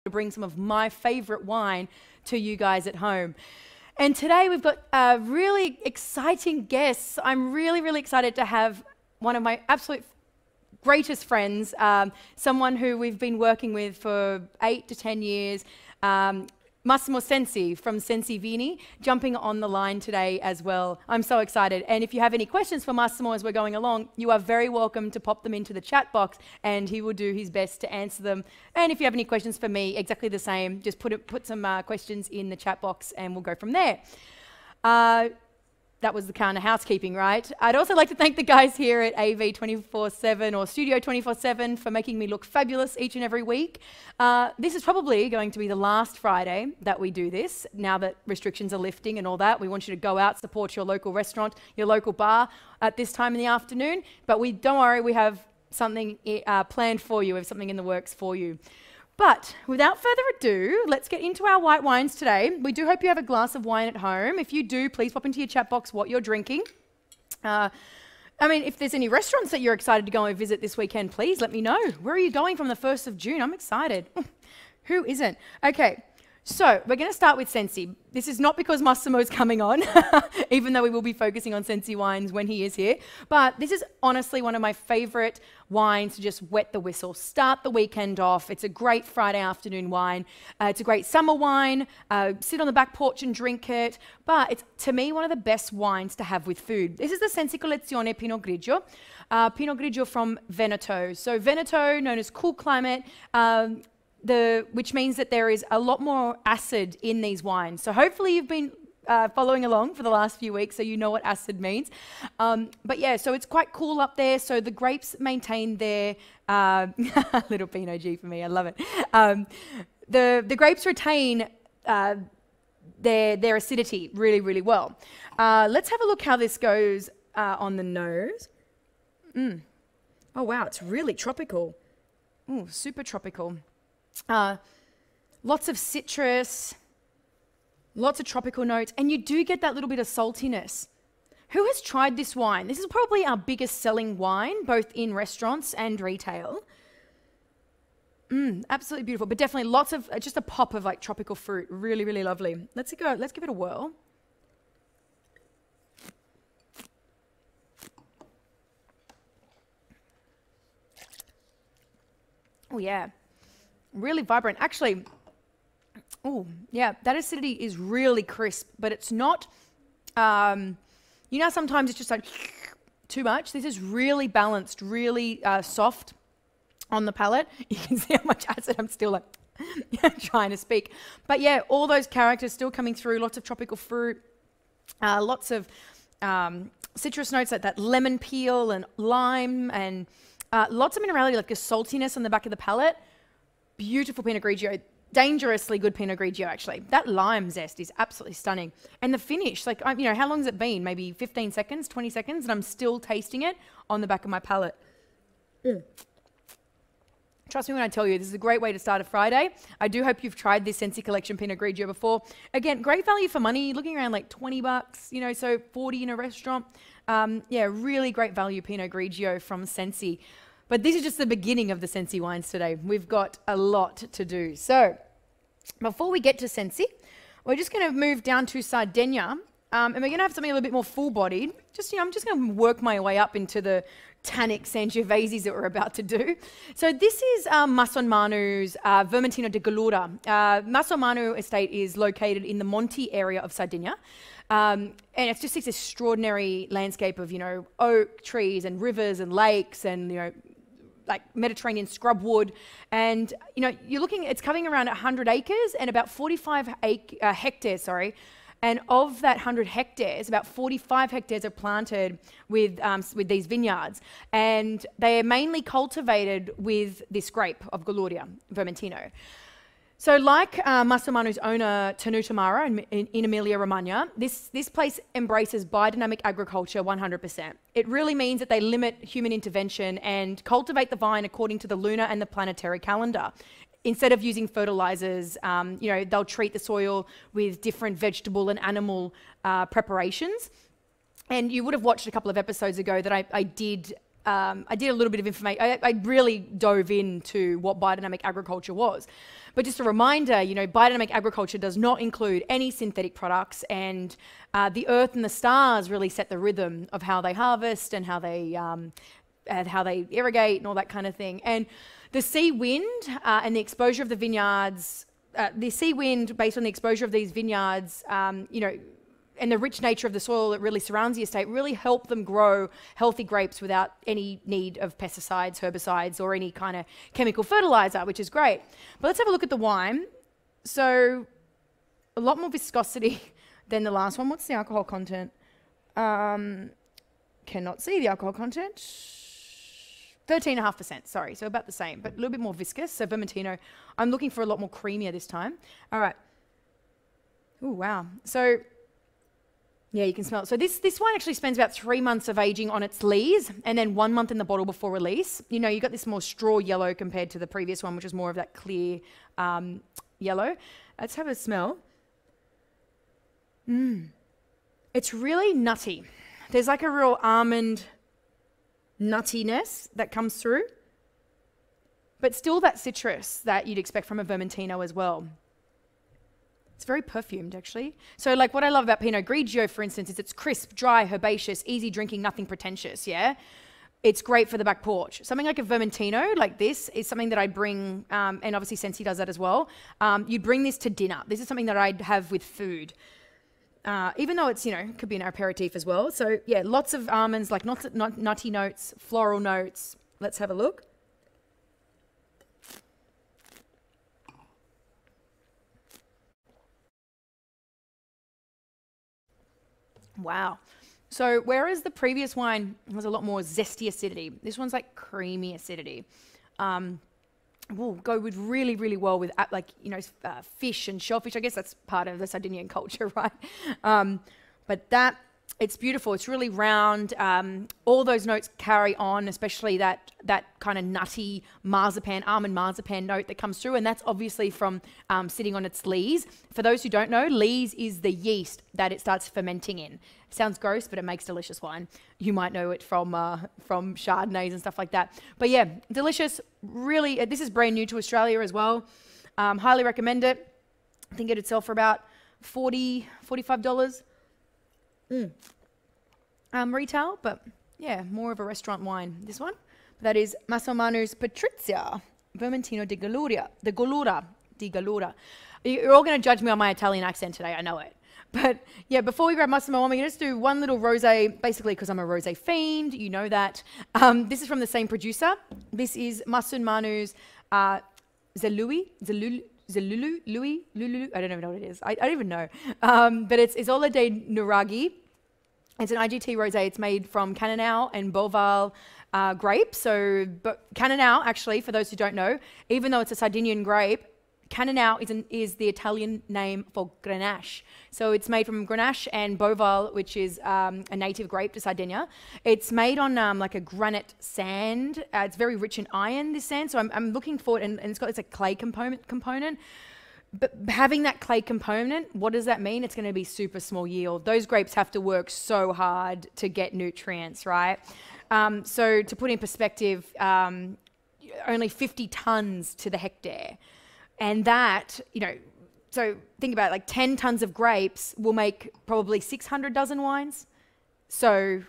to bring some of my favorite wine to you guys at home. And today we've got really exciting guests. I'm really, really excited to have one of my absolute greatest friends, someone who we've been working with for 8 to 10 years, Massimo Sensi from Sensi Vini, jumping on the line today as well. I'm so excited. And if you have any questions for Massimo as we're going along, you are very welcome to pop them into the chat box and he will do his best to answer them. And if you have any questions for me, exactly the same, just put some questions in the chat box and we'll go from there. That was the kind of housekeeping, right? I'd also like to thank the guys here at AV 24/7 or Studio 24/7 for making me look fabulous each and every week. This is probably going to be the last Friday that we do this, now that restrictions are lifting and all that. We want you to go out, support your local restaurant, your local bar at this time in the afternoon. But don't worry, we have something planned for you. We have something in the works for you. But without further ado, let's get into our white wines today. We do hope you have a glass of wine at home. If you do, please pop into your chat box what you're drinking. I mean, if there's any restaurants that you're excited to go and visit this weekend, please let me know. Where are you going from the 1st of June? I'm excited. Who isn't? Okay, so we're going to start with Sensi. This is not because Massimo's coming on, even though we will be focusing on Sensi wines when he is here. But this is honestly one of my favorite wines to just wet the whistle, start the weekend off. It's a great Friday afternoon wine. It's a great summer wine. Sit on the back porch and drink it. But it's, to me, one of the best wines to have with food. This is the Sensi Collezione Pinot Grigio. Pinot Grigio from Veneto. So Veneto, known as cool climate, which means that there is a lot more acid in these wines. So hopefully you've been following along for the last few weeks, so you know what acid means. But yeah, so it's quite cool up there. So the grapes maintain their little Pinot G for me. I love it. The grapes retain their acidity really, really well. Let's have a look how this goes on the nose. Oh wow, it's really tropical. Ooh, super tropical. Lots of citrus, lots of tropical notes, and you do get that little bit of saltiness. Who has tried this wine? This is probably our biggest selling wine, both in restaurants and retail. Absolutely beautiful, but definitely lots of, just a pop of like tropical fruit. Really, really lovely. Let's give it a whirl. Oh yeah. Really vibrant. Actually, oh yeah, that acidity is really crisp, but it's not, you know, sometimes it's just like too much. This is really balanced, really soft on the palate. You can see how much acid I'm still like trying to speak. But yeah, all those characters still coming through, lots of tropical fruit, lots of citrus notes like that lemon peel and lime, and lots of minerality, like a saltiness on the back of the palate. Beautiful Pinot Grigio, dangerously good Pinot Grigio actually. That lime zest is absolutely stunning. And the finish, like, you know, how long has it been? Maybe 15 seconds, 20 seconds, and I'm still tasting it on the back of my palate. Trust me when I tell you, this is a great way to start a Friday. I do hope you've tried this Sensi Collection Pinot Grigio before. Again, great value for money, looking around like 20 bucks, you know, so 40 in a restaurant. Yeah, really great value Pinot Grigio from Sensi. But this is just the beginning of the Sensi wines today. We've got a lot to do. So before we get to Sensi, we're just going to move down to Sardinia, and we're going to have something a little bit more full-bodied. Just, you know, I'm just going to work my way up into the tannic Sangioveses that we're about to do. So this is Masson Manu's Vermentino di Gallura. Masson Manu estate is located in the Monti area of Sardinia. And it's just this extraordinary landscape of, you know, oak trees and rivers and lakes and, you know, like Mediterranean scrub wood. And, you know, you're looking, it's covering around 100 acres and about 45 hectares, sorry. And of that 100 hectares, about 45 hectares are planted with these vineyards. And they are mainly cultivated with this grape of Gallura, Vermentino. So like Massimo Manu's owner, Tenuta Mara in Emilia-Romagna, this place embraces biodynamic agriculture 100%. It really means that they limit human intervention and cultivate the vine according to the lunar and the planetary calendar. Instead of using fertilizers, you know, they'll treat the soil with different vegetable and animal preparations. And you would have watched a couple of episodes ago that I did I did a little bit of information. I really dove into what biodynamic agriculture was. But just a reminder, you know, biodynamic agriculture does not include any synthetic products, and the earth and the stars really set the rhythm of how they harvest and how they irrigate and all that kind of thing. And the sea wind and the exposure of the vineyards, the sea wind based on the exposure of these vineyards, you know, and the rich nature of the soil that really surrounds the estate really help them grow healthy grapes without any need of pesticides, herbicides, or any kind of chemical fertilizer, which is great. But let's have a look at the wine. So a lot more viscosity than the last one. What's the alcohol content? Cannot see the alcohol content. 13.5%, sorry, so about the same, but a little bit more viscous. So Vermentino, I'm looking for a lot more creamier this time. All right. Oh, wow. So yeah, you can smell it. So this wine actually spends about 3 months of aging on its lees and then 1 month in the bottle before release. You know, you got this more straw yellow compared to the previous one, which is more of that clear yellow. Let's have a smell. It's really nutty. There's like a real almond nuttiness that comes through, but still that citrus that you'd expect from a Vermentino as well. It's very perfumed, actually. So like what I love about Pinot Grigio, for instance, is it's crisp, dry, herbaceous, easy drinking, nothing pretentious, yeah? It's great for the back porch. Something like a Vermentino, like this, is something that I'd bring, and obviously Sensi does that as well. You'd bring this to dinner. This is something that I'd have with food. Even though it's, you know, could be an aperitif as well. So yeah, lots of almonds, like nutty notes, floral notes. Let's have a look. Wow. So whereas the previous wine was a lot more zesty acidity, this one's like creamy acidity. Will go with really, really well with like, you know, fish and shellfish. I guess that's part of the Sardinian culture, right? But it's beautiful. It's really round. All those notes carry on, especially that kind of nutty marzipan, almond marzipan note that comes through. And that's obviously from sitting on its lees. For those who don't know, lees is the yeast that it starts fermenting in. Sounds gross, but it makes delicious wine. You might know it from Chardonnays and stuff like that. But yeah, delicious. Really, this is brand new to Australia as well. Highly recommend it. I think it'd sell for about $40, $45. Retail, but yeah, more of a restaurant wine, this one. That is Masson Petrizza, Vermentino di Gallura. You're all going to judge me on my Italian accent today, I know it. But yeah, before we grab Massimo, I'm going to just do one little rosé, basically because I'm a rosé fiend, you know that. This is from the same producer. This is Masson Manus Zelùiu, I don't even know what it is. I don't even know. But it's Isola de Nuraghi. It's an I.G.T rosé. It's made from Cannonau and Boval grapes. So, but Cannonau, actually, for those who don't know, even though it's a Sardinian grape, Cannonau is the Italian name for Grenache. So it's made from Grenache and Boval, which is a native grape to Sardinia. It's made on like a granite sand. It's very rich in iron, this sand. So I'm looking for it, and it's got a clay component. But having that clay component, what does that mean? It's going to be super small yield. Those grapes have to work so hard to get nutrients, right? So to put in perspective, only 50 tons to the hectare. And that, you know, so think about it, like 10 tons of grapes will make probably 600 dozen wines. So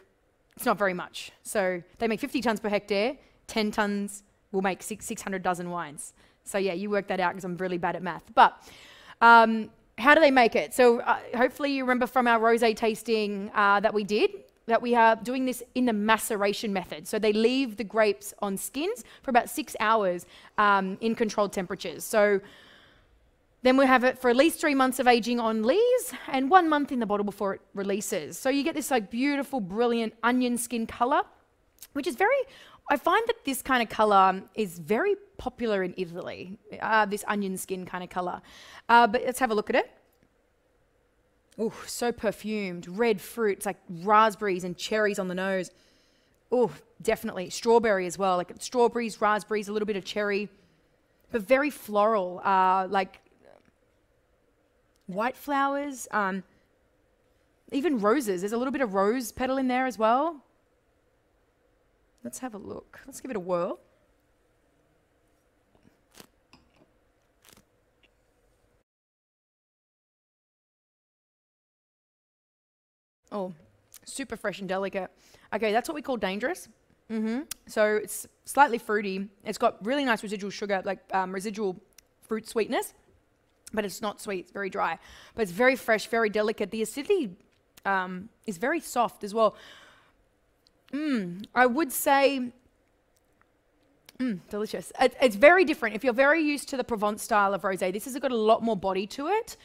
it's not very much. So they make 50 tons per hectare, 10 tons will make 600 dozen wines. So yeah, you work that out because I'm really bad at math. But how do they make it? So hopefully you remember from our rosé tasting that we did, that we are doing this in the maceration method. So they leave the grapes on skins for about 6 hours in controlled temperatures. So then we have it for at least 3 months of aging on lees and 1 month in the bottle before it releases. So you get this like beautiful, brilliant onion skin color, which is very, I find that this kind of color is very popular in Italy, this onion skin kind of color. But let's have a look at it. Oh, so perfumed, red fruit. It's like raspberries and cherries on the nose. Oh, definitely. Strawberry as well, like strawberries, raspberries, a little bit of cherry, but very floral, like white flowers, even roses. There's a little bit of rose petal in there as well. Let's have a look. Let's give it a whirl. Oh, super fresh and delicate. Okay, that's what we call dangerous. So it's slightly fruity. It's got really nice residual sugar, like residual fruit sweetness, but it's not sweet, it's very dry. But it's very fresh, very delicate. The acidity is very soft as well. I would say, delicious. It's very different. If you're very used to the Provence style of rosé, this has got a lot more body to it.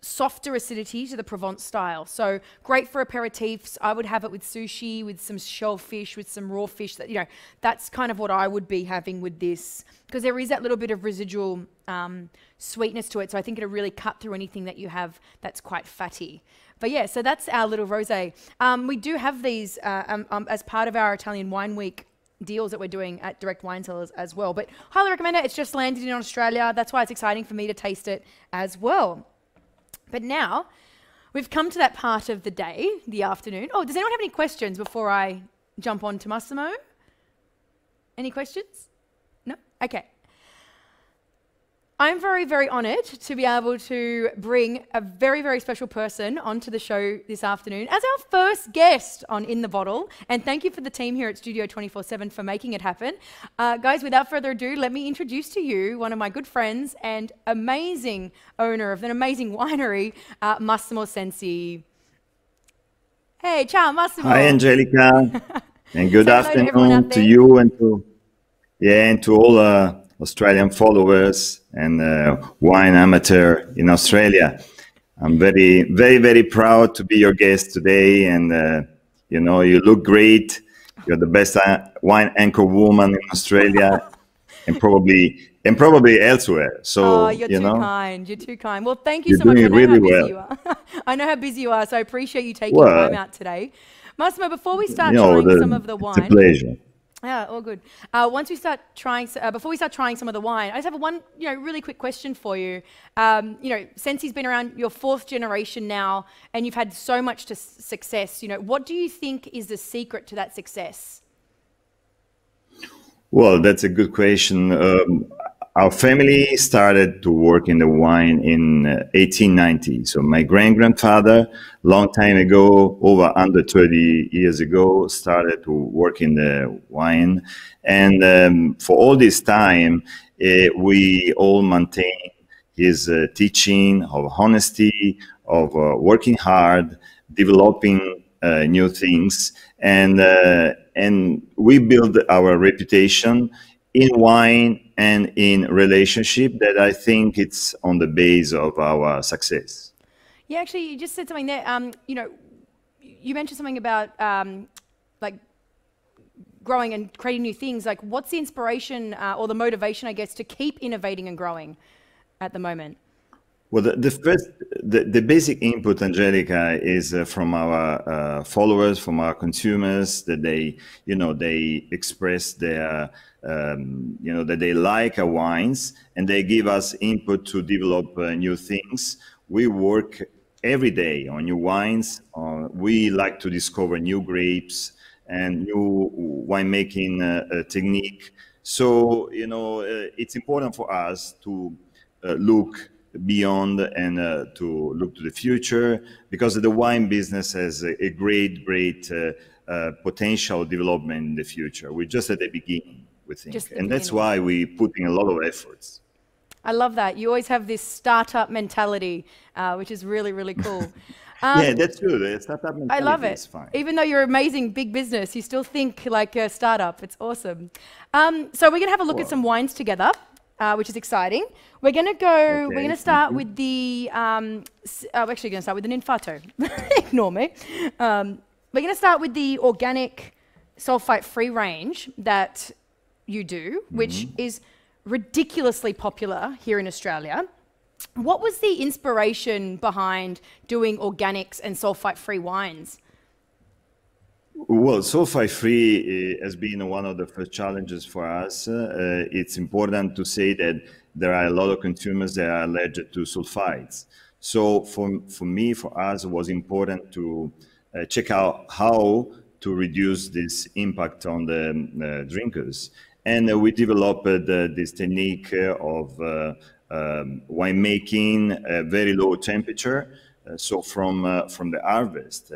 Softer acidity to the Provence style. So great for aperitifs. I would have it with sushi, with some shellfish, with some raw fish. That, you know, that's kind of what I would be having with this, because there is that little bit of residual sweetness to it. So I think it'll really cut through anything that you have that's quite fatty. But yeah, so that's our little rosé. We do have these as part of our Italian Wine Week deals that we're doing at direct wine sellers as well. But highly recommend it. It's just landed in Australia. That's why it's exciting for me to taste it as well. But now we've come to that part of the day, the afternoon. Oh, does anyone have any questions before I jump on to Massimo? Any questions? No? Okay. I'm very, very honoured to be able to bring a very, very special person onto the show this afternoon as our first guest on In the Bottle. And thank you for the team here at Studio 24/7 for making it happen. Guys, without further ado, let me introduce to you one of my good friends and amazing owner of an amazing winery, Massimo Sensi. Hey, ciao, Massimo. Hi, Angelica. And good afternoon to you and to all Australian followers and wine amateur in Australia. I'm very, very, very proud to be your guest today. And, you know, you look great. You're the best wine anchor woman in Australia and probably elsewhere. So, you're too kind. You're too kind. Well, thank you you're so much. I doing know really how busy well. you are. I know how busy you are, so I appreciate you taking time out today. Massimo, before we start You know, trying some of the wine. It's a pleasure. Yeah, all good. Once we start trying, before we start trying some of the wine, I just have one, really quick question for you. Sensi's been around your 4th generation now, and you've had so much success. What do you think is the secret to that success? Well, that's a good question. Our family started to work in the wine in 1890. So my grandfather, long time ago, over under 30 years ago, started to work in the wine. And for all this time, we all maintain his teaching of honesty, of working hard, developing new things. And we build our reputation in wine and in relationship that I think it's on the base of our success. Yeah, actually, you just said something there. You mentioned something about like growing and creating new things. Like, what's the inspiration or the motivation, I guess, to keep innovating and growing at the moment? Well, the basic input, Angelica, is from our followers, from our consumers, that they express their that they like our wines, and they give us input to develop new things. We work every day on new wines. We like to discover new grapes and new winemaking technique. So, it's important for us to look beyond and to look to the future, because the wine business has a great potential development in the future. We're just at the beginning, we think. And that's why we put in a lot of efforts. I love that. You always have this startup mentality, which is really, really cool. Yeah, that's good. A startup mentality, I love it. Is fine. Even though you're amazing big business, you still think like a startup. It's awesome. So we're going to have a look at some wines together, which is exciting. We're going to go, we're going to start with the, we're actually going to start with the Ninfato. Ignore me. We're going to start with the organic sulfite-free range that you do, which is ridiculously popular here in Australia. What was the inspiration behind doing organics and sulfite-free wines? Well, sulfite-free has been one of the first challenges for us. It's important to say that there are a lot of consumers that are allergic to sulfites. So for us, it was important to check out how to reduce this impact on the drinkers. And we developed this technique of winemaking at very low temperature. So from the harvest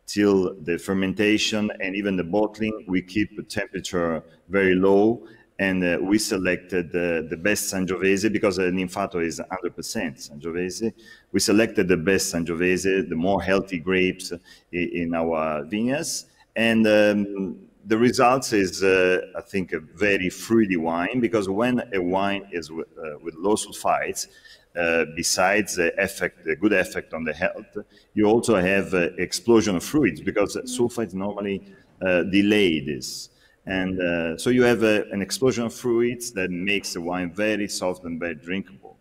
till the fermentation and even the bottling, we keep the temperature very low. And we selected the best Sangiovese because Ninfato is 100% Sangiovese. We selected the best Sangiovese, the more healthy grapes in our vineyards. And the results is, I think, a very fruity wine, because when a wine is with low sulfites, besides the good effect on the health, you also have explosion of fruits, because sulfites normally delay this. And so you have an explosion of fruits that makes the wine very soft and very drinkable.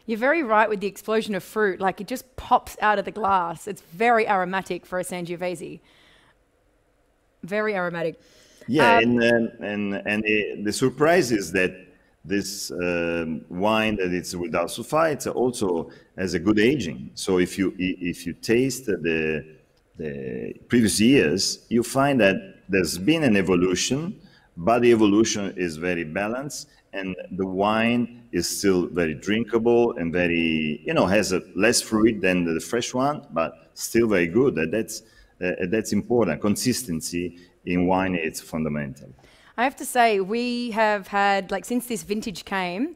You're very right with the explosion of fruit. Like, it just pops out of the glass. It's very aromatic for a Sangiovese. Very aromatic. Yeah, and the surprise is that this wine that is without sulfites also has a good aging. So if you taste the previous years, you find that there's been an evolution, but the evolution is very balanced, and the wine is still very drinkable and very, has less fruit than the fresh one, but still very good. And that's important. Consistency in wine is fundamental. I have to say, we have had, like, since this vintage came,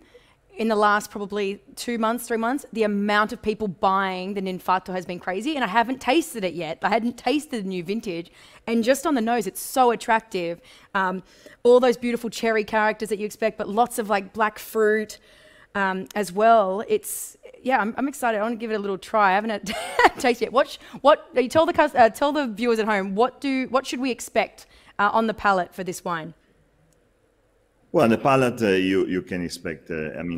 in the last probably 2 months, 3 months, the amount of people buying the Ninfato has been crazy, and I haven't tasted it yet. I hadn't tasted the new vintage, and just on the nose, it's so attractive. All those beautiful cherry characters that you expect, but lots of like black fruit as well. I'm excited. I want to give it a little try. I haven't had taste yet. What you tell the viewers at home, what should we expect on the palate for this wine? Well, on the palate, you can expect,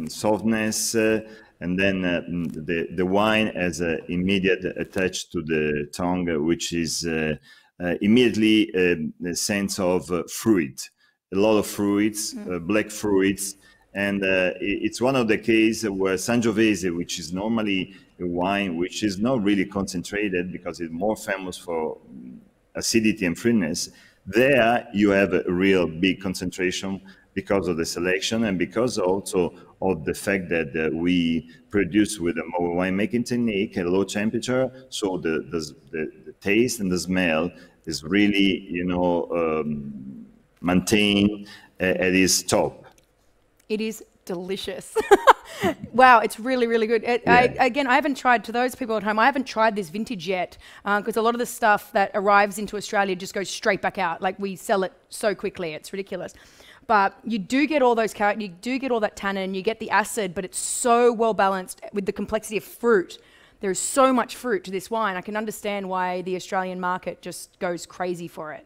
softness, and then the wine has an immediate attached to the tongue, which is immediately the sense of fruit, a lot of fruits, black fruits, and it's one of the cases where Sangiovese, which is normally a wine which is not really concentrated because it's more famous for acidity and fruitiness, there you have a real big concentration because of the selection and because also of the fact that we produce with a winemaking technique at low temperature. So the taste and the smell is really, maintained at its top. It is delicious. Wow, it's really, really good. I haven't tried, to those people at home, I haven't tried this vintage yet, because a lot of the stuff that arrives into Australia just goes straight back out. Like, we sell it so quickly, it's ridiculous. But you do get all those characters, you do get all that tannin, you get the acid, but it's so well balanced with the complexity of fruit. There is so much fruit to this wine. I can understand why the Australian market just goes crazy for it.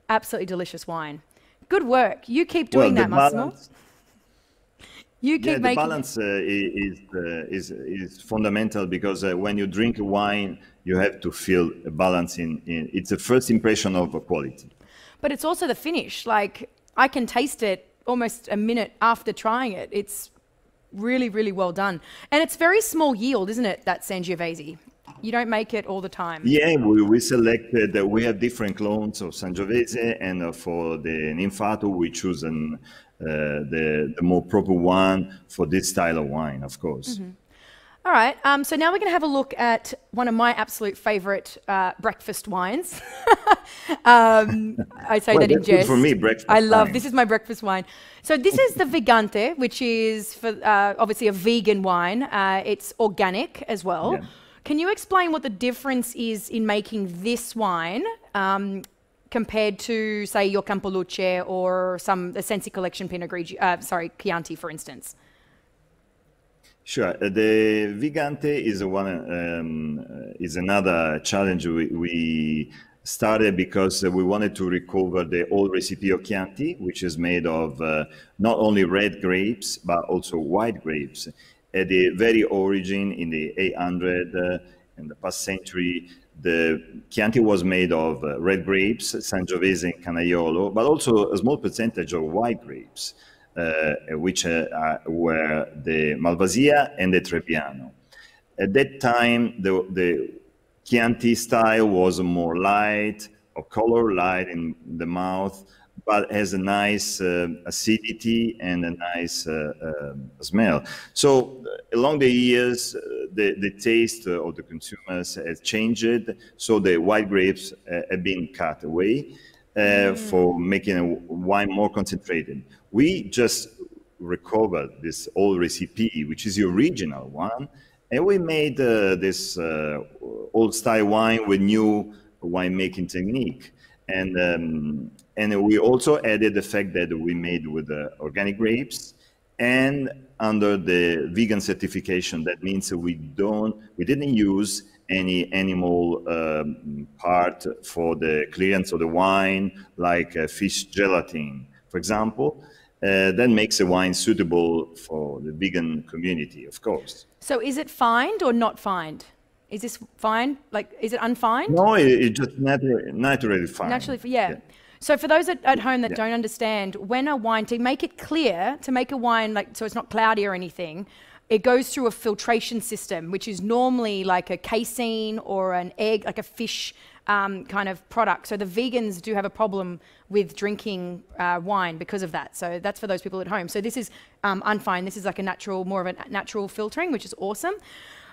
Absolutely delicious wine. Good work. You keep doing that, Massimo. You keep making the balance is fundamental, because when you drink wine, you have to feel a balance in it's the first impression of quality. But it's also the finish. Like, I can taste it almost a minute after trying it. It's really, really well done. And it's very small yield, isn't it, that Sangiovese? You don't make it all the time. Yeah, we selected, we have different clones of Sangiovese, and for the Ninfato, we choose the more proper one for this style of wine, of course. Mm-hmm. All right, so now we're going to have a look at one of my absolute favorite breakfast wines. I say that in jest. For me, breakfast wine. This is my breakfast wine. So this is the Vegante, which is for obviously a vegan wine. It's organic as well. Yeah. Can you explain what the difference is in making this wine compared to, say, your Campoluce or the Sensi collection Pinot Grigio, Chianti, for instance? Sure. The Vegante is another challenge we started because we wanted to recover the old recipe of Chianti, which is made of not only red grapes, but also white grapes. At the very origin, in the 800, in the past century, the Chianti was made of red grapes, Sangiovese and Canaiolo, but also a small percentage of white grapes, which were the Malvasia and the Trebbiano. At that time, the Chianti style was more light, of color, light in the mouth, but has a nice acidity and a nice smell. So along the years, the taste of the consumers has changed. So the white grapes have been cut away for making a wine more concentrated. We just recovered this old recipe, which is the original one, and we made this old style wine with new winemaking technique. And we also added the fact that we made with organic grapes and under the vegan certification. That means we didn't use any animal part for the clearance of the wine, like fish gelatin, for example. That makes a wine suitable for the vegan community, of course. So is it fined or not fined? Is this fine? Like, is it unfined? No, it's just naturally fine. Naturally, yeah. So for those at home that don't understand, when a wine, to make it clear, to make a wine like so it's not cloudy or anything, it goes through a filtration system, which is normally like a casein or an egg, like a fish kind of product. So the vegans do have a problem with drinking wine because of that. So that's for those people at home. So this is unfined. This is like a natural, more of a natural filtering, which is awesome.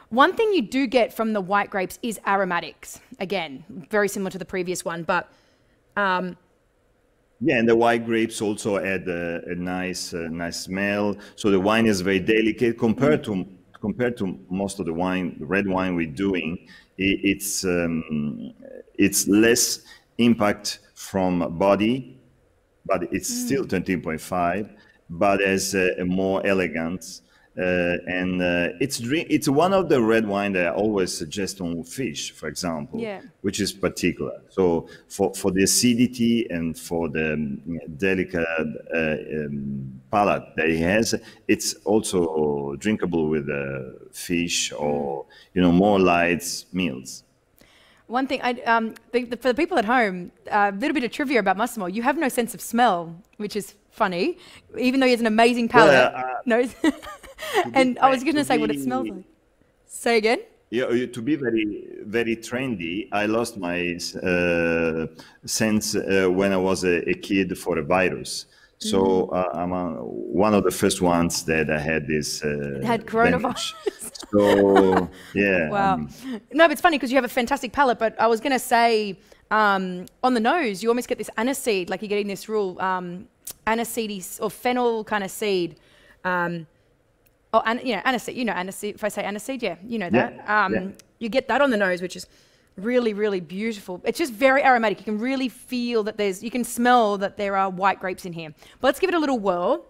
One thing you do get from the white grapes is aromatics. Again, very similar to the previous one, but yeah, and the white grapes also add a nice smell. So the wine is very delicate compared to most of the red wine we're doing. It's less impact from body, but it's still 13.5, but as a more elegant. It's one of the red wine that I always suggest on fish, for example, which is particular. So for the acidity and for the delicate palate that it has, it's also drinkable with fish or more light meals. One thing, for the people at home, a little bit of trivia about Massimo. You have no sense of smell, which is funny, even though he has an amazing palate. And I was going to say what it smells like. Say again? Yeah, to be very, very trendy, I lost my sense when I was a kid for a virus. So I'm one of the first ones that I had this. Had coronavirus. So yeah. Wow. No, but it's funny because you have a fantastic palate. But I was going to say, on the nose, you almost get this aniseed, like you're getting this real aniseed or fennel kind of seed. Aniseed. You know aniseed. If I say aniseed, you know that. You get that on the nose, which is really, really beautiful. It's just very aromatic. You can really feel that you can smell that there are white grapes in here. But let's give it a little whirl.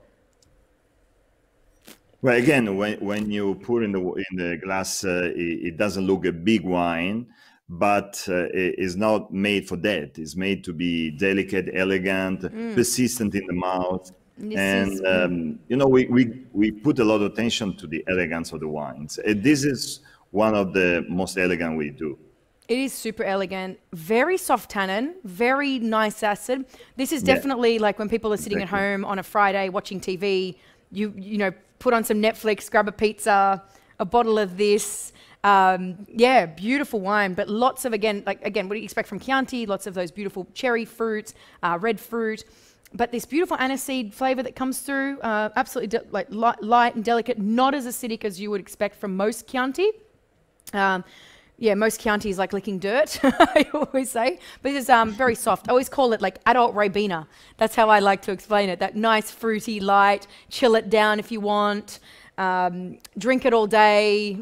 Well, again, when you pour in the glass, it doesn't look a big wine, but it's not made for that. It's made to be delicate, elegant, persistent in the mouth. And we put a lot of attention to the elegance of the wines. This is one of the most elegant we do. It is super elegant, very soft tannin, very nice acid. This is definitely like when people are sitting at home on a Friday watching TV, you put on some Netflix, grab a pizza, a bottle of this. Beautiful wine, but lots of, again, what do you expect from Chianti? Lots of those beautiful cherry fruits, red fruit. But this beautiful aniseed flavor that comes through, absolutely light and delicate, not as acidic as you would expect from most Chianti. Most Chianti is like licking dirt, I always say. But it's very soft. I always call it like adult Ribena. That's how I like to explain it. That nice fruity light, chill it down if you want. Drink it all day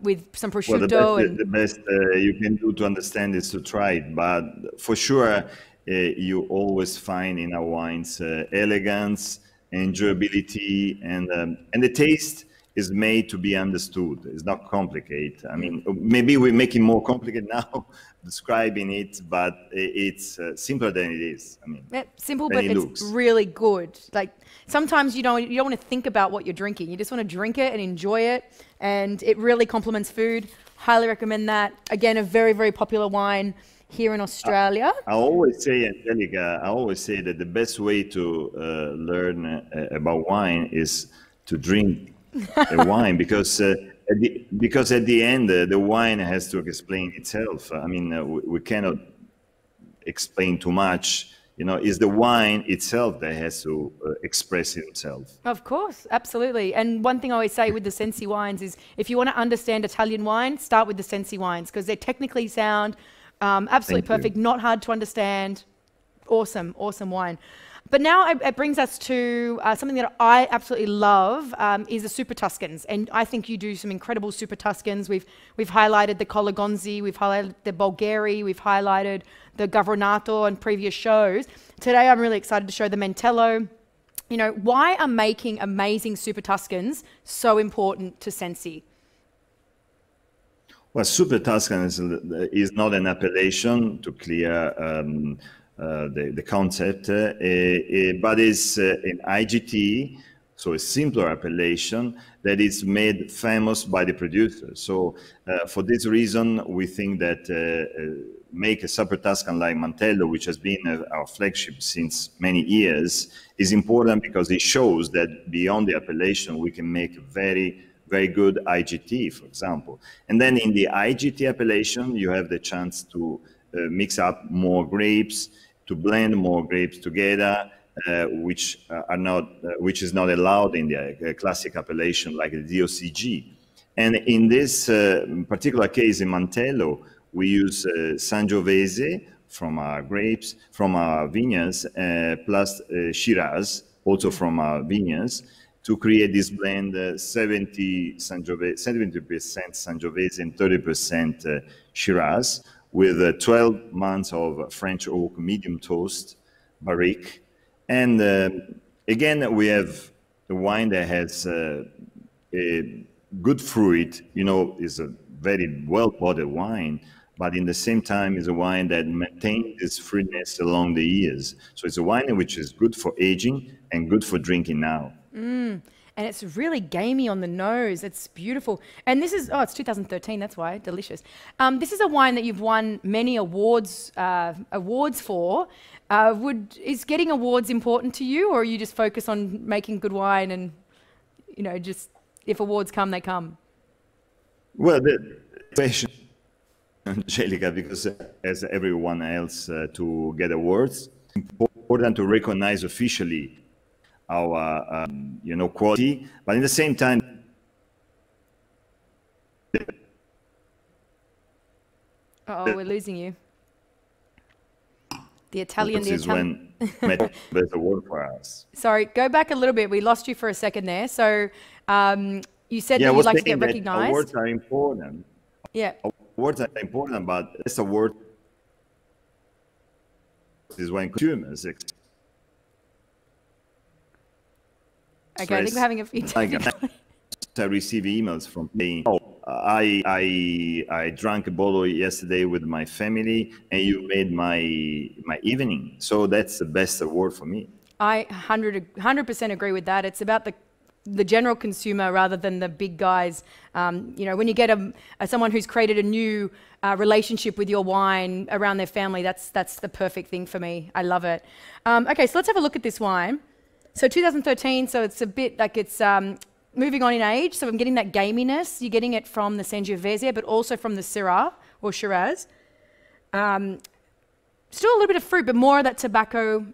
with some prosciutto. Well, the best you can do to understand is to try it. But for sure, you always find in our wines elegance, enjoyability, and the taste is made to be understood. It's not complicated. I mean, maybe we make it more complicated now, describing it, but it's simpler than it is. I mean, simple, but it's really good. Like sometimes you don't want to think about what you're drinking. You just want to drink it and enjoy it, and it really complements food. Highly recommend that. Again, a very, very popular wine here in Australia. I always say, Angelica, that the best way to learn about wine is to drink a wine, because at the end the wine has to explain itself. I mean, we cannot explain too much. You know, it's the wine itself that has to express itself. Of course, absolutely. And one thing I always say with the Sensi wines is if you want to understand Italian wine, start with the Sensi wines because they're technically sound, absolutely perfect, not hard to understand. Awesome, awesome wine. But now it brings us to something that I absolutely love is the Super Tuscans. And I think you do some incredible Super Tuscans. We've highlighted the Colagonzi, we've highlighted the Bulgari, we've highlighted the Gavronato on previous shows. Today I'm really excited to show the Mantello. You know, why are making amazing Super Tuscans so important to Sensi? Well, Super Tuscan is not an appellation to clear the concept, but it's an I.G.T, so a simpler appellation that is made famous by the producer. So for this reason, we think that make a Super Tuscan like Mantello, which has been our flagship since many years, is important because it shows that beyond the appellation, we can make very good I.G.T, for example. And then in the I.G.T appellation, you have the chance to mix up more grapes, to blend more grapes together, which is not allowed in the classic appellation like the D.O.C.G. And in this particular case in Mantello, we use Sangiovese from our grapes, from our vineyards, plus Shiraz, also from our vineyards, to create this blend 70% Sangiovese and 30% Shiraz, with 12 months of French oak medium toast, barrique. And again, we have a wine that has a good fruit, you know, is a very well-bodied wine, but in the same time is a wine that maintains its fruitness along the years. So it's a wine which is good for aging and good for drinking now. And it's really gamey on the nose. It's beautiful. And this is, oh, it's 2013, that's why, delicious. This is a wine that you've won many awards for. Is getting awards important to you, or are you just focused on making good wine and, you know, just if awards come, they come? Well, the question, Angelica, because as everyone else to get awards, it's important to recognize officially our you know, quality, but in the same time we're losing you. The Italian is when there's a word for us. Sorry, go back a little bit. We lost you for a second there. So you said that you'd like to get recognized. Awards are important. Yeah. Awards are important, but this award is when consumers. Okay, I think we're having a few. I receive emails from saying, "Oh, I drank a bottle yesterday with my family, and you made my evening." So that's the best award for me. I 100% agree with that. It's about the general consumer rather than the big guys. You know, when you get someone who's created a new relationship with your wine around their family, that's the perfect thing for me. I love it. Okay, so let's have a look at this wine. So 2013, so it's a bit like it's moving on in age. So I'm getting that gaminess. You're getting it from the Sangiovese, but also from the Syrah or Shiraz. Still a little bit of fruit, but more of that tobacco,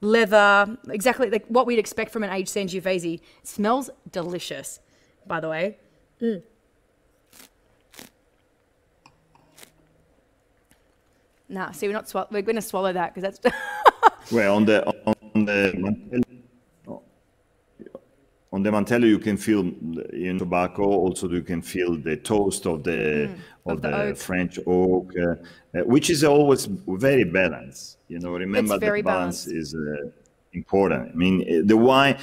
leather, exactly like what we'd expect from an aged Sangiovese. It smells delicious, by the way. Nah, see, we're going to swallow that because that's... Well, on the Mantello, you can feel in tobacco. Also, you can feel the toast of the French oak, which is always very balanced. You know, remember that balance is important. I mean, the wine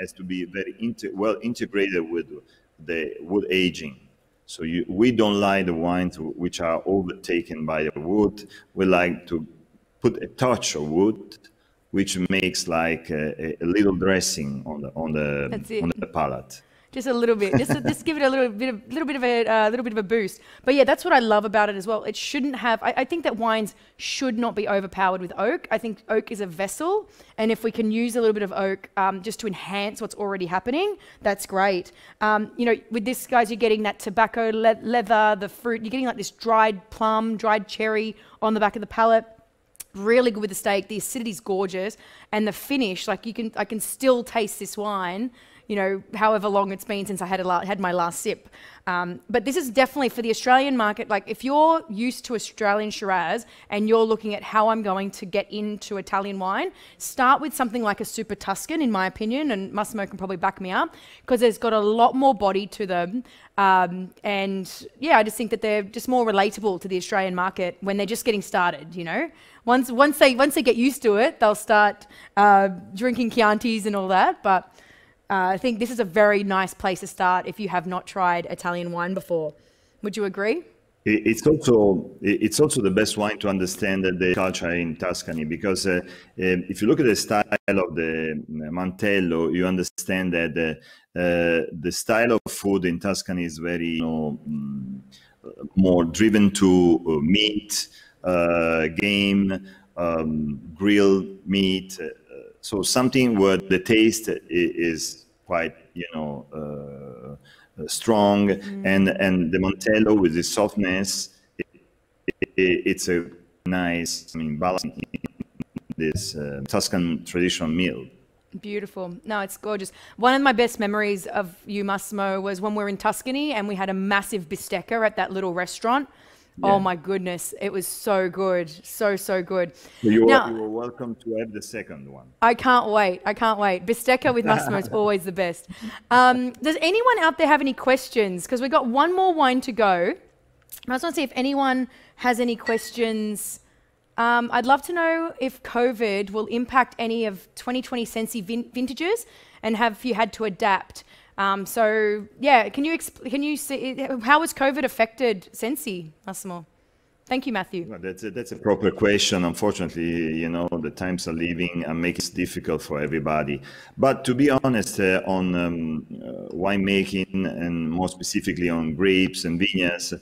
has to be very well integrated with the wood aging. So we don't like the wines which are overtaken by the wood. We like to put a touch of wood, which makes like a little dressing on the palate. just a little bit, just give it a little bit of a boost. But yeah, that's what I love about it as well. It shouldn't have. I think that wines should not be overpowered with oak. I think oak is a vessel, and if we can use a little bit of oak just to enhance what's already happening, that's great. You know, with this, guys, you're getting that tobacco leather, the fruit. You're getting like this dried plum, dried cherry on the back of the palate. Really good with the steak. The acidity's gorgeous, and the finish, like I can still taste this wine. You know, however long it's been since I had my last sip. But this is definitely for the Australian market. Like if you're used to Australian Shiraz and you're looking at how I'm going to get into Italian wine, start with something like a Super Tuscan, in my opinion, and Massimo can probably back me up, because there's got a lot more body to them. And yeah, I just think that they're just more relatable to the Australian market when they're just getting started, you know. Once they get used to it, they'll start drinking Chiantis and all that. But I think this is a very nice place to start if you have not tried Italian wine before. Would you agree? It's also the best wine to understand the culture in Tuscany, because if you look at the style of the Mantello, you understand that the style of food in Tuscany is very more driven to meat, game, grilled meat. So something where the taste is quite, strong, and the Mantello with the softness, it's a nice, balance in this Tuscan traditional meal. Beautiful. No, it's gorgeous. One of my best memories of you, Massimo, was when we were in Tuscany and we had a massive bistecca at that little restaurant. Yeah. Oh my goodness, it was so good, so good. You were welcome to have the second one. I can't wait. Bistecca with Massimo is always the best. Does anyone out there have any questions? Because we've got one more wine to go. I just want to see if anyone has any questions. I'd love to know if COVID will impact any of 2020 Sensi vintages, and have you had to adapt? So yeah, can you see how has COVID affected Sensi, Massimo? Thank you, Matthew. Well, that's a proper question. Unfortunately, the times are leaving and make it difficult for everybody. But to be honest, on winemaking, and more specifically on grapes and vineyards,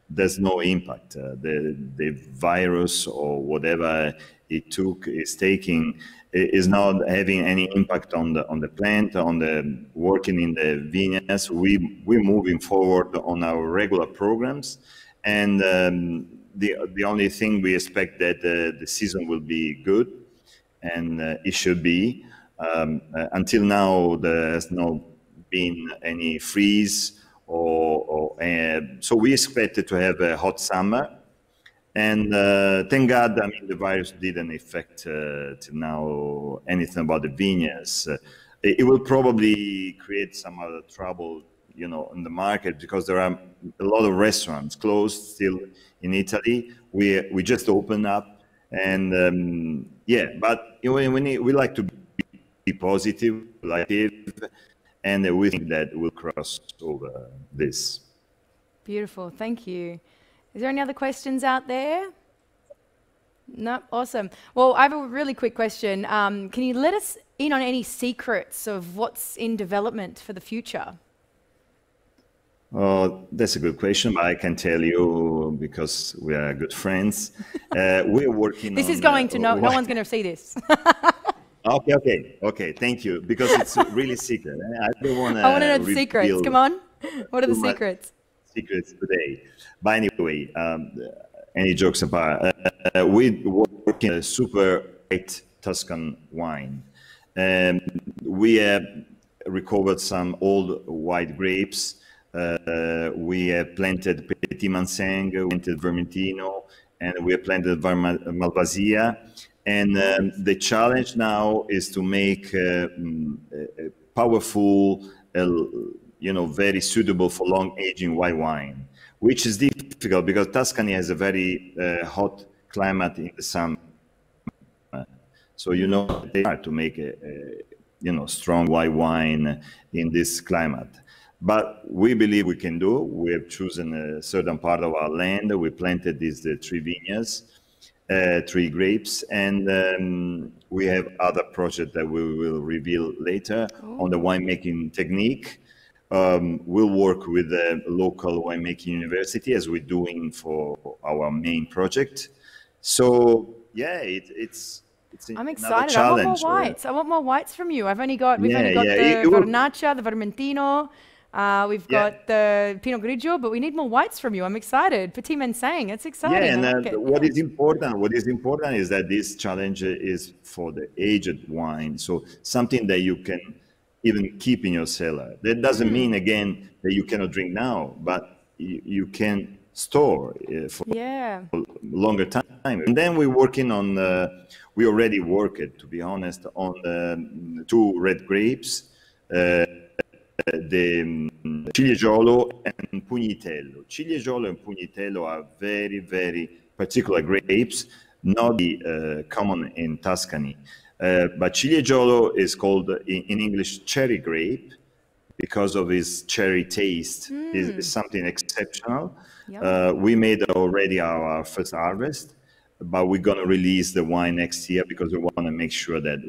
there's no impact. The virus or whatever is taking is not having any impact on the plant, on the working in the vineyards. We're moving forward on our regular programs, and the only thing we expect that the season will be good, and it should be. Until now, there has not been any freeze, so we expected to have a hot summer. And thank God, the virus didn't affect till now anything about the vineyards. It will probably create some other trouble, in the market, because there are a lot of restaurants closed still in Italy. We just opened up, and yeah, but we like to be positive, and we think that we'll cross over this. Beautiful, thank you. Is there any other questions out there? No, awesome. Well, I have a really quick question. Can you let us in on any secrets of what's in development for the future? Oh, that's a good question, but I can tell you, because we are good friends. We're working this on... This is going to... no one's going to see this. Okay, thank you, because it's really secret. I don't want to... I want to know the secrets. Come on. What are the secrets? Secrets today. But anyway, any jokes apart, we work in a super white Tuscan wine. We have recovered some old white grapes. We have planted Petit Manseng, we planted Vermentino, and we have planted Malvasia. And the challenge now is to make a powerful, very suitable for long aging white wine, which is difficult because Tuscany has a very hot climate in the summer. So they hard to make a strong white wine in this climate. But we believe we can do. We have chosen a certain part of our land. We planted these 3 vineyards, 3 grapes, and we have other projects that we will reveal later on the winemaking technique. We'll work with the local winemaking university as we're doing for our main project. So yeah, it's I'm another excited. I want more challenge. whites. I want more whites from you. We've only got Yeah, the Vernaccia, the Vermentino. We've got the Pinot Grigio, but we need more whites from you. I'm excited. Petit Mensang, it's exciting. Yeah, I and like it. what is important is that this challenge is for the aged wine. So something that you can even keep in your cellar. That doesn't mean, again, that you cannot drink now, but you can store for longer time. And then we're working on, we already worked, to be honest, on 2 red grapes, the Ciliegiolo and Pugnitello. Ciliegiolo and Pugnitello are very, very particular grapes, not common in Tuscany. But Ciliegiolo is called in English cherry grape because of its cherry taste. Is something exceptional. We made already our first harvest, but we're going to release the wine next year because we want to make sure that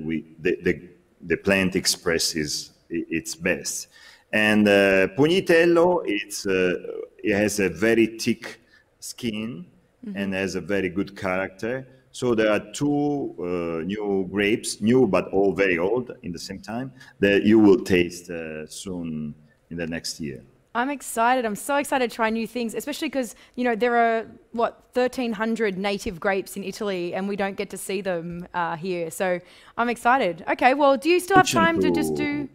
the plant expresses its best. And Pugnitello, it has a very thick skin and has a very good character. So there are 2 new grapes, new but all very old in the same time, that you will taste soon in the next year. I'm excited. I'm so excited to try new things, especially because, you know, there are, 1,300 native grapes in Italy and we don't get to see them here. So I'm excited. Okay, well, do you still have time to just do...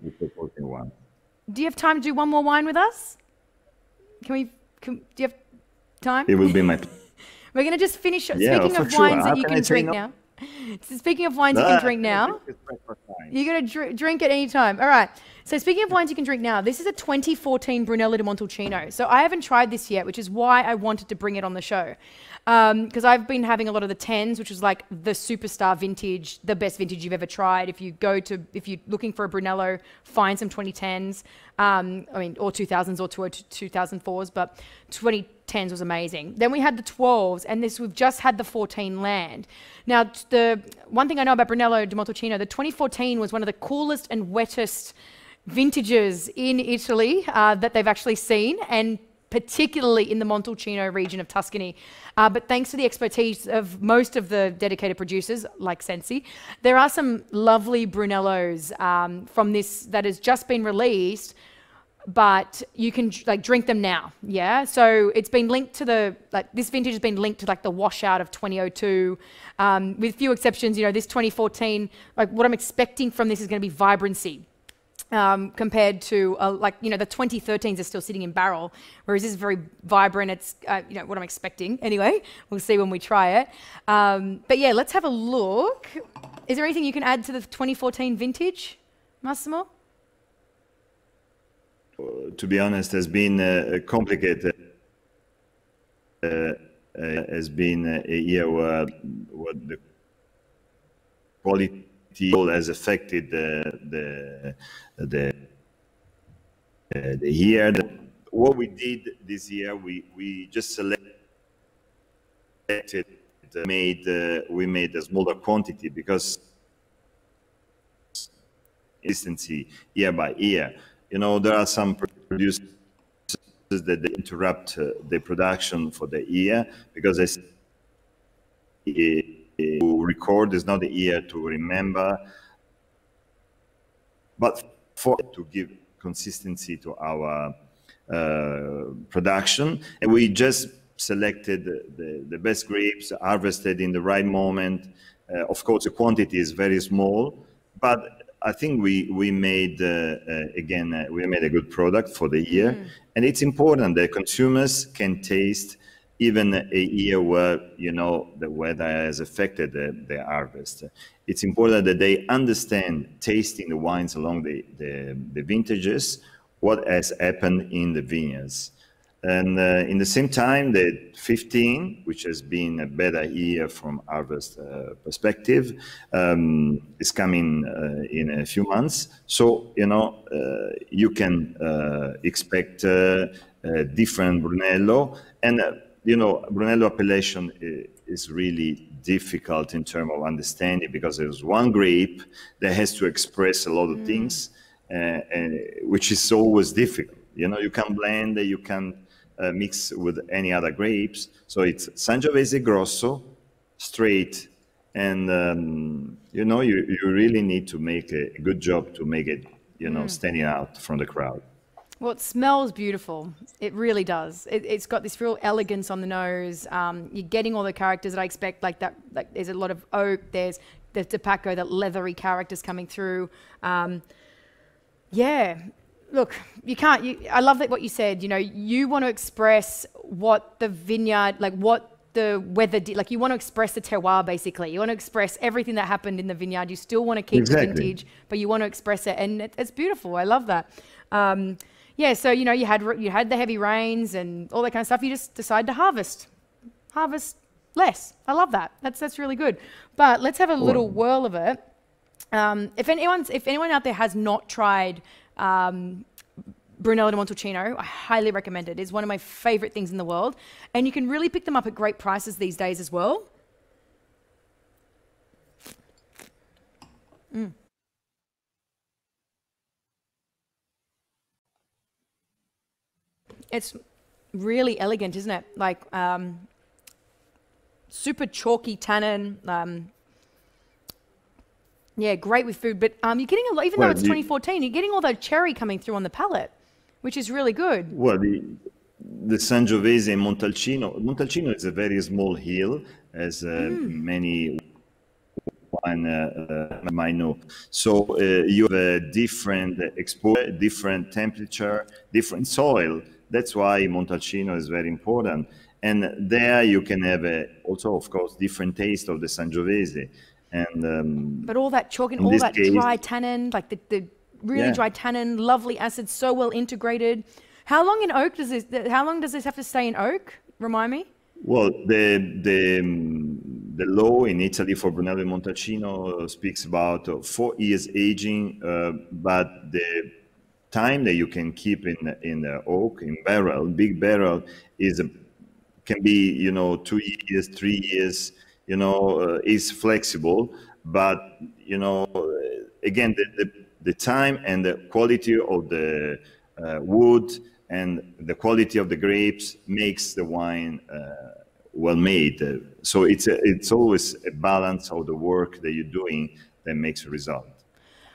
Do you have time to do one more wine with us? Do you have time? It will be my... We're going to just finish. Speaking of wines that you can drink now. So speaking of wines you can drink now. You're going to drink at any time. All right. So speaking of wines you can drink now, this is a 2014 Brunello Di Montalcino. So I haven't tried this yet, which is why I wanted to bring it on the show. Because I've been having a lot of the 10s, which is like the superstar vintage, the best vintage you've ever tried. If you're looking for a Brunello, find some 2010s. I mean, or 2000s or 2004s, but 2010s was amazing. Then we had the 12s, and we've just had the 14 land. Now, the one thing I know about Brunello Di Montalcino, the 2014 was one of the coolest and wettest vintages in Italy that they've actually seen, and particularly in the Montalcino region of Tuscany. But thanks to the expertise of most of the dedicated producers, like Sensi, there are some lovely Brunellos from this that has just been released, but you can drink them now. Yeah, so it's been linked to this vintage has been linked to the washout of 2002, with few exceptions. You know, this 2014, what I'm expecting from this is going to be vibrancy. Compared to the 2013s are still sitting in barrel, whereas this is very vibrant. It's what I'm expecting. Anyway, we'll see when we try it. But yeah, let's have a look. Is there anything you can add to the 2014 vintage, Massimo? To be honest, has been complicated. Has been a year where the quality has affected the year. What we did this year, we just selected, we made a smaller quantity because consistency year by year. You know, there are some producers that they interrupt the production for the year because to record is not a year to remember, but to give consistency to our production. And we just selected the best grapes, harvested in the right moment. Of course, the quantity is very small, but I think we made, again, we made a good product for the year. And it's important that consumers can taste even a year where, you know, the weather has affected the harvest. It's important that they understand, tasting the wines along the vintages, what has happened in the vineyards. And in the same time, the 15, which has been a better year from harvest perspective, is coming in a few months. So, you know, you can expect different Brunello. And, you know, Brunello appellation is really difficult in terms of understanding because there's one grape that has to express a lot of things. which is always difficult. You know, you can blend, you can mix with any other grapes. So it's Sangiovese Grosso, straight, and you know, you really need to make a good job to make it, you know, standing out from the crowd. Well, it smells beautiful. It really does. It's got this real elegance on the nose. You're getting all the characters that I expect, like that. Like there's a lot of oak. There's the tobacco, that leathery characters coming through. Yeah. Look, you can't. I love that what you said. You know, you want to express what the vineyard, like what the weather did. Like you want to express the terroir, basically. You want to express everything that happened in the vineyard. You still want to keep the vintage, but you want to express it, and it's beautiful. I love that. Yeah. So you know, you had the heavy rains and all that kind of stuff. You just decide to harvest less. I love that. That's really good. But let's have a little whirl of it. If anyone out there has not tried Brunello Di Montalcino, I highly recommend it. It's one of my favorite things in the world. And you can really pick them up at great prices these days as well. It's really elegant, isn't it? Like super chalky tannin. Yeah, great with food, but you're getting a lot, even though it's 2014, you're getting all that cherry coming through on the palate, which is really good. Well, the Sangiovese and Montalcino is a very small hill, as many might know. So you have a different exposure, different temperature, different soil. That's why Montalcino is very important. And there you can have also, of course, different taste of the Sangiovese. And but all that chalk and all that dry tannin, like the really dry tannin, lovely acid, so well integrated. How long in oak does this? How long does this have to stay in oak? Remind me. Well, the law in Italy for Brunello Di Montalcino speaks about 4 years aging, but the time that you can keep in the oak, in barrel, big barrel, can be, you know, 2 years, 3 years. You know, is flexible, but you know, again, the time and the quality of the wood and the quality of the grapes makes the wine well made. So it's always a balance of the work that you're doing that makes a result.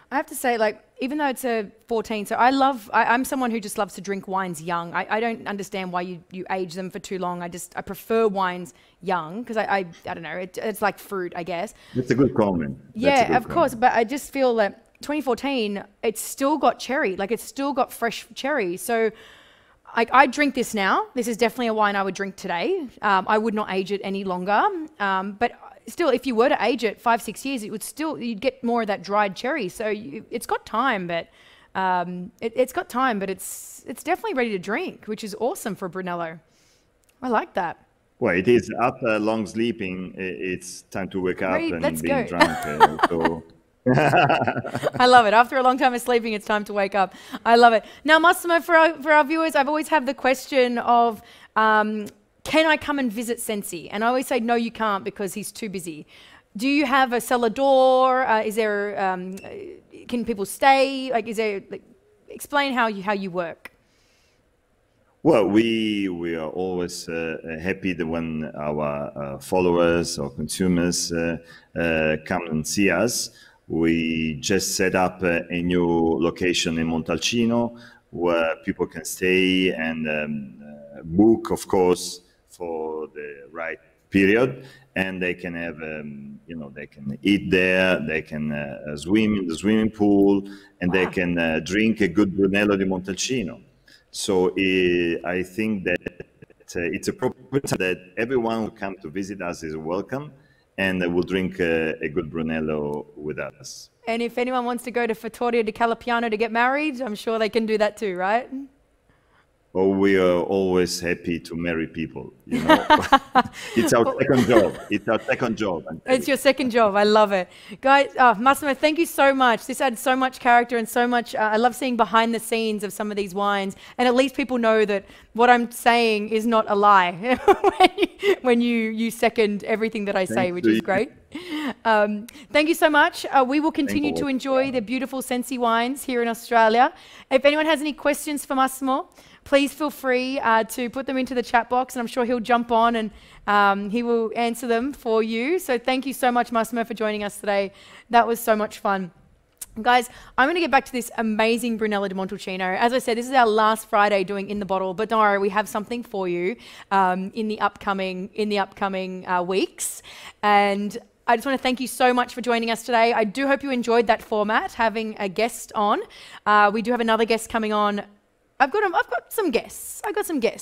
I have to say, like, even though it's a 14, so I'm someone who just loves to drink wines young. I don't understand why you age them for too long. I prefer wines young because I don't know, it's like fruit, I guess. That's a good comment. Yeah, of course, but I just feel that 2014, it's still got cherry, like it's still got fresh cherry. So I drink this now. This is definitely a wine I would drink today. I would not age it any longer, but still, if you were to age it 5-6 years, you'd get more of that dried cherry. So it's got time, but it's got time, but it's definitely ready to drink, which is awesome for Brunello. I like that. Well, it is after long sleeping. It's time to wake up and be drunk. So. I love it. After a long time of sleeping, it's time to wake up. I love it. Now, Massimo, for our viewers, I've always had the question of, can I come and visit Sensi? And I always say, no, you can't because he's too busy. Do you have a cellar door? Is there, can people stay? Like, explain how you work. Well, we are always happy that when our followers or consumers come and see us. We just set up a new location in Montalcino where people can stay and book, of course, for the right period, and they can have, you know, they can eat there, they can swim in the swimming pool, and they can drink a good Brunello di Montalcino. So I think that it's a property that everyone who come to visit us is welcome, and will drink a good Brunello with us. And if anyone wants to go to Fattoria di Calapiano to get married, I'm sure they can do that too, right? or we are always happy to marry people, you know. It's our second job. It's our second job. It's your second job. I love it. Guys, Massimo, thank you so much. This adds so much character and so much, I love seeing behind the scenes of some of these wines. And at least people know that what I'm saying is not a lie when you second everything that I say, which is great. Thank you so much. We will continue to enjoy the beautiful Sensi wines here in Australia. If anyone has any questions for Massimo, please feel free to put them into the chat box, and I'm sure he'll jump on and he will answer them for you. So thank you so much, Massimo, for joining us today. That was so much fun. Guys, I'm going to get back to this amazing Brunello Di Montalcino. As I said, this is our last Friday doing In the Bottle, but don't worry, we have something for you in the upcoming weeks. And I just want to thank you so much for joining us today. I do hope you enjoyed that format, having a guest on. We do have another guest coming on. I've got some guests.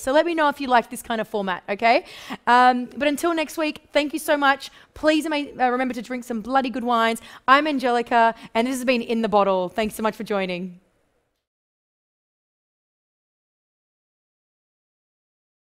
So let me know if you like this kind of format, okay? But until next week, thank you so much. Please remember to drink some bloody good wines. I'm Angelica, and this has been In the Bottle. Thanks so much for joining.